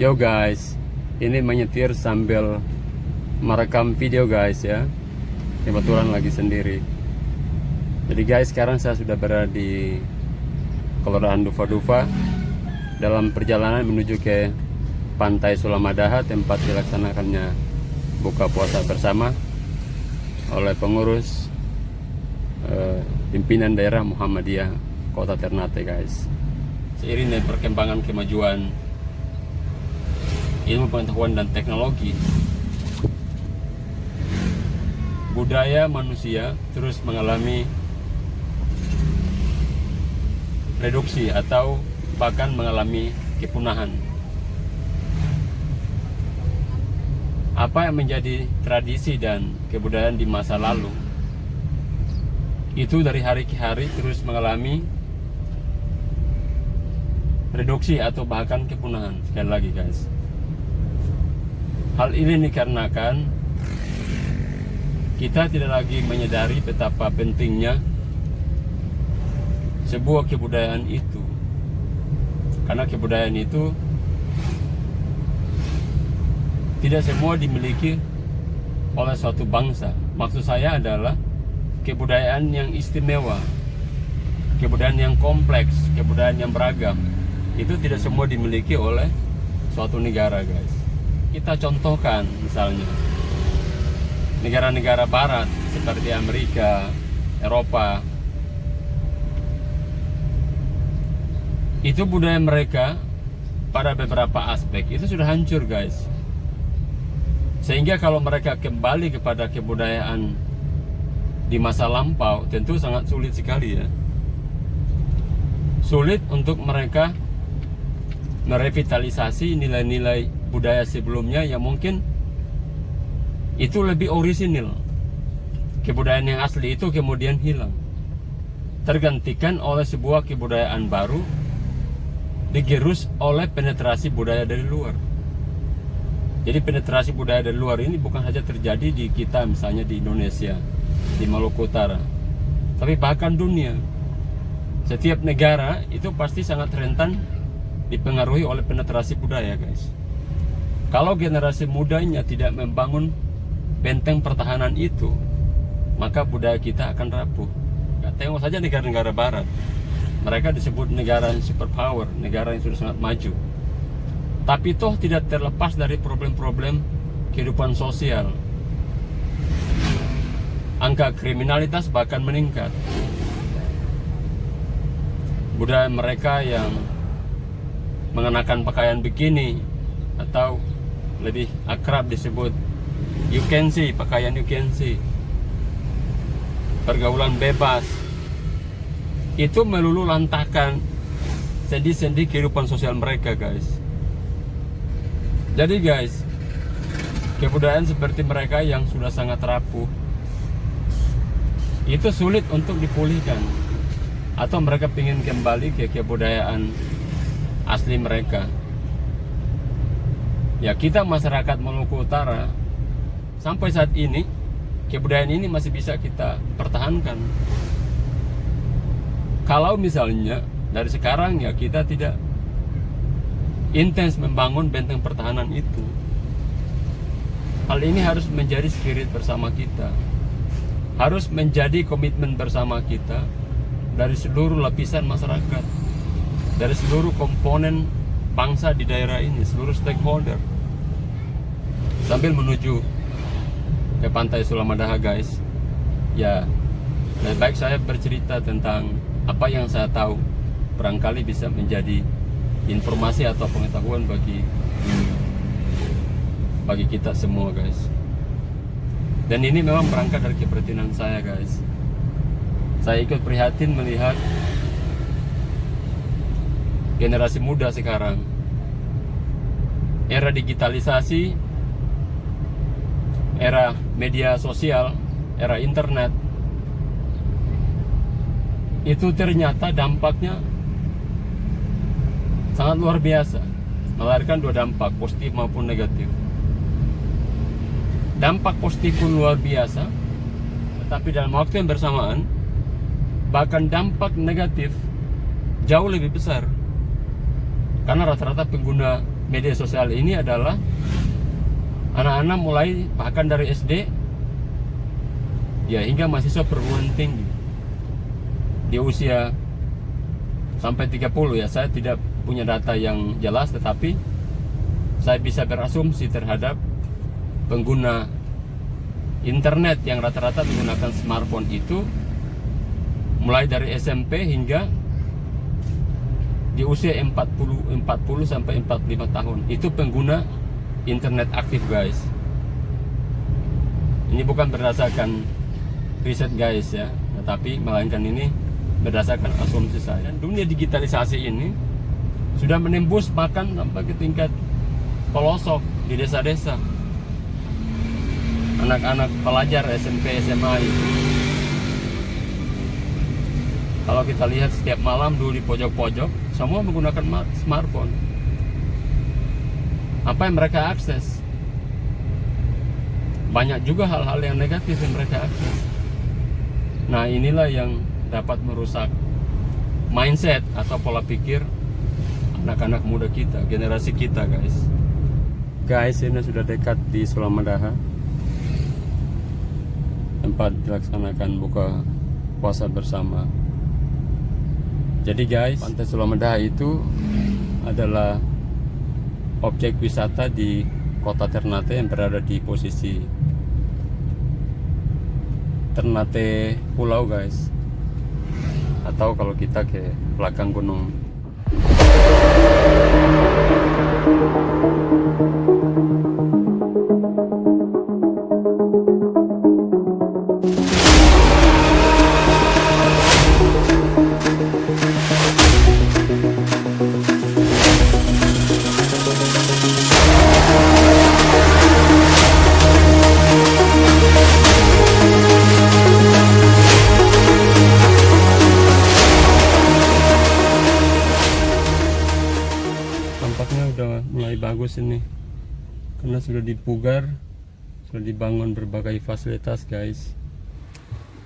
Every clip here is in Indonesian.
Yo guys, ini menyetir sambil merekam video guys ya. Kebetulan lagi sendiri. Jadi guys, sekarang saya sudah berada di Kelurahan Dufa-Dufa dalam perjalanan menuju ke Pantai Sulamadaha, tempat dilaksanakannya buka puasa bersama oleh pengurus pimpinan daerah Muhammadiyah Kota Ternate guys. Seiring dengan perkembangan kemajuan ilmu pengetahuan dan teknologi, budaya manusia terus mengalami reduksi atau bahkan mengalami kepunahan. Apa yang menjadi tradisi dan kebudayaan di masa lalu itu dari hari ke hari terus mengalami reduksi atau bahkan kepunahan. Sekali lagi guys, hal ini dikarenakan kita tidak lagi menyadari betapa pentingnya sebuah kebudayaan itu. Karena kebudayaan itu tidak semua dimiliki oleh suatu bangsa. Maksud saya adalah kebudayaan yang istimewa, kebudayaan yang kompleks, kebudayaan yang beragam. Itu tidak semua dimiliki oleh suatu negara guys. Kita contohkan misalnya negara-negara barat seperti Amerika, Eropa. Itu budaya mereka pada beberapa aspek itu sudah hancur guys. Sehingga kalau mereka kembali kepada kebudayaan di masa lampau, tentu sangat sulit sekali ya. Sulit untuk mereka merevitalisasi nilai-nilai budaya sebelumnya yang mungkin itu lebih orisinil. Kebudayaan yang asli itu kemudian hilang, tergantikan oleh sebuah kebudayaan baru, digerus oleh penetrasi budaya dari luar. Jadi penetrasi budaya dari luar ini bukan saja terjadi di kita, misalnya di Indonesia, di Maluku Utara, tapi bahkan dunia. Setiap negara itu pasti sangat rentan dipengaruhi oleh penetrasi budaya guys. Kalau generasi mudanya tidak membangun benteng pertahanan itu, maka budaya kita akan rapuh. Tengok saja negara-negara barat, mereka disebut negara yang superpower, negara yang sudah sangat maju, tapi toh tidak terlepas dari problem-problem kehidupan sosial. Angka kriminalitas bahkan meningkat. Budaya mereka yang mengenakan pakaian bikini atau lebih akrab disebut you can see, pakaian you can see, pergaulan bebas, itu melulu lantakan sendi-sendi kehidupan sosial mereka guys. Jadi guys, kebudayaan seperti mereka yang sudah sangat rapuh itu sulit untuk dipulihkan, atau mereka ingin kembali ke kebudayaan asli mereka. Ya, kita masyarakat Maluku Utara sampai saat ini kebudayaan ini masih bisa kita pertahankan. Kalau misalnya dari sekarang ya kita tidak intens membangun benteng pertahanan itu. Hal ini harus menjadi spirit bersama kita, harus menjadi komitmen bersama kita dari seluruh lapisan masyarakat, dari seluruh komponen bangsa di daerah ini, seluruh stakeholder. Sambil menuju ke Pantai Sulamadaha guys, ya lebih baik saya bercerita tentang apa yang saya tahu, barangkali bisa menjadi informasi atau pengetahuan bagi kita semua guys. Dan ini memang berangkat dari keprihatinan saya guys. Saya ikut prihatin melihat generasi muda sekarang, era digitalisasi, era media sosial, era internet, itu ternyata dampaknya sangat luar biasa, melahirkan dua dampak, positif maupun negatif. Dampak positif pun luar biasa, tetapi dalam waktu yang bersamaan bahkan dampak negatif jauh lebih besar, karena rata-rata pengguna media sosial ini adalah anak-anak mulai bahkan dari SD ya hingga mahasiswa perguruan tinggi di usia sampai 30 ya. Saya tidak punya data yang jelas, tetapi saya bisa berasumsi terhadap pengguna internet yang rata-rata menggunakan smartphone itu mulai dari SMP hingga di usia 40 sampai 45 tahun. Itu pengguna internet aktif, guys. Ini bukan berdasarkan riset, guys ya, tetapi melainkan ini berdasarkan asumsi saya. Dan dunia digitalisasi ini sudah menembus bahkan sampai ke tingkat pelosok di desa-desa. Anak-anak pelajar SMP, SMA itu, kalau kita lihat setiap malam dulu di pojok-pojok, semua menggunakan smartphone. Apa yang mereka akses? Banyak juga hal-hal yang negatif yang mereka akses. Nah, inilah yang dapat merusak mindset atau pola pikir anak-anak muda kita, generasi kita, guys. Guys, ini sudah dekat di Sulamadaha, tempat dilaksanakan buka puasa bersama. Jadi guys, Pantai Sulamadaha itu adalah objek wisata di kota Ternate yang berada di posisi Ternate Pulau, guys. Atau kalau kita ke belakang gunung. Tampaknya udah mulai bagus ini karena sudah dipugar, sudah dibangun berbagai fasilitas, guys.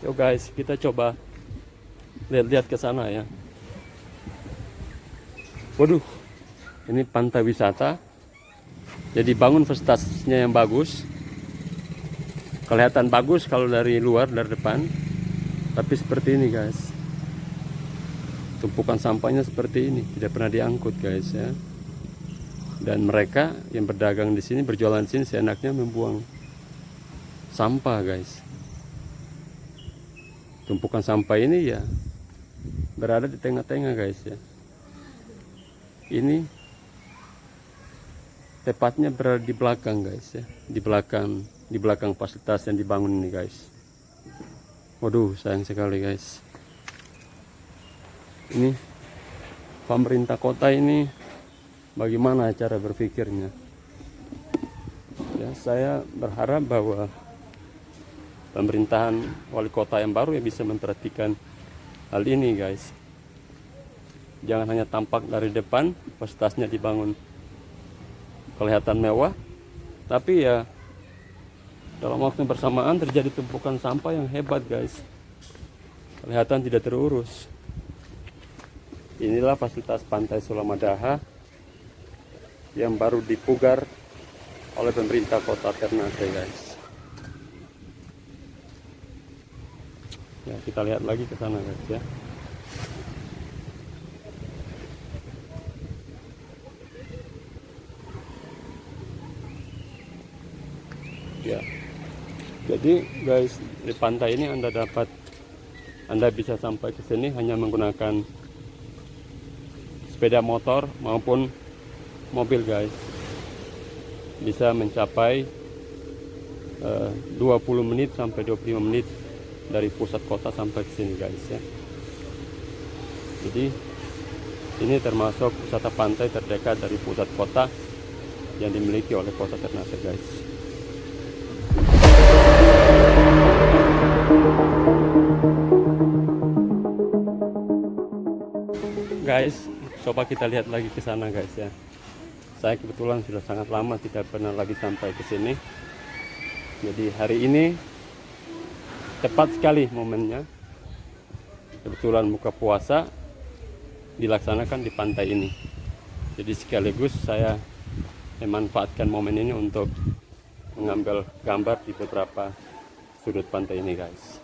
Yuk guys, kita coba lihat-lihat ke sana ya. Waduh, ini pantai wisata. Jadi bangun fasilitasnya yang bagus, kelihatan bagus kalau dari luar, dari depan. Tapi seperti ini, guys. Tumpukan sampahnya seperti ini, tidak pernah diangkut, guys ya. Dan mereka yang berdagang di sini, berjualan di sini, seenaknya membuang sampah, guys. Tumpukan sampah ini ya berada di tengah-tengah, guys ya. Ini tepatnya berada di belakang, guys ya. Di belakang fasilitas yang dibangun ini, guys. Waduh, sayang sekali, guys. Ini pemerintah kota ini bagaimana cara berpikirnya? Ya, saya berharap bahwa pemerintahan wali kota yang baru ya bisa memperhatikan hal ini, guys. Jangan hanya tampak dari depan fasilitasnya dibangun kelihatan mewah, tapi ya dalam waktu bersamaan terjadi tumpukan sampah yang hebat, guys. Kelihatan tidak terurus. Inilah fasilitas Pantai Sulamadaha yang baru dipugar oleh pemerintah kota Ternate, guys. Ya, kita lihat lagi ke sana, guys ya. Ya. Jadi, guys, di pantai ini Anda bisa sampai ke sini hanya menggunakan sepeda motor maupun mobil, guys. Bisa mencapai 20 menit sampai 25 menit dari pusat kota sampai ke sini, guys ya. Jadi ini termasuk wisata pantai terdekat dari pusat kota yang dimiliki oleh kota Ternate, guys. Guys, coba kita lihat lagi ke sana, guys ya. Saya kebetulan sudah sangat lama tidak pernah lagi sampai ke sini. Jadi hari ini tepat sekali momennya. Kebetulan buka puasa dilaksanakan di pantai ini. Jadi sekaligus saya memanfaatkan momen ini untuk mengambil gambar di beberapa sudut pantai ini guys.